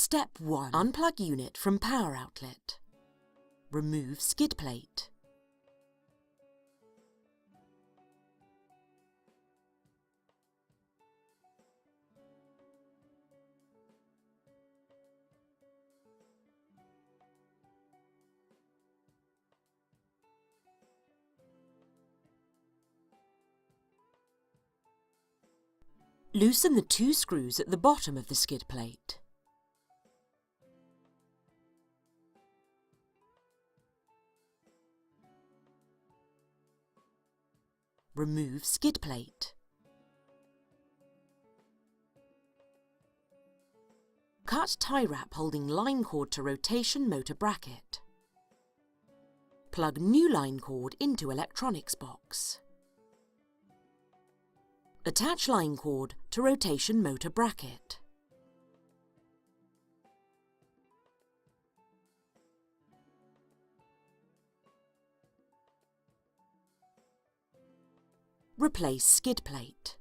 Step 1. Unplug unit from power outlet. Remove skid plate. Loosen the 2 screws at the bottom of the skid plate. Remove skid plate. Cut tie wrap holding line cord to rotation motor bracket. Plug new line cord into electronics box. Attach line cord to rotation motor bracket. Replace skid plate.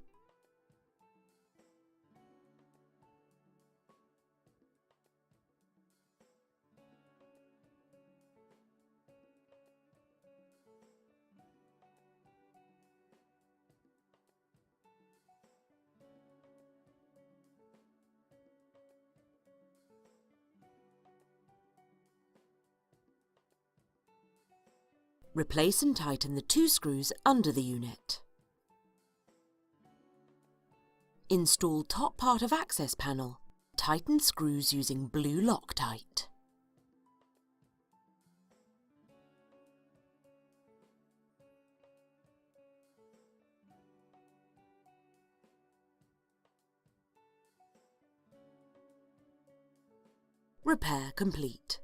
Replace and tighten the 2 screws under the unit. Install top part of access panel. Tighten screws using blue Loctite. Repair complete.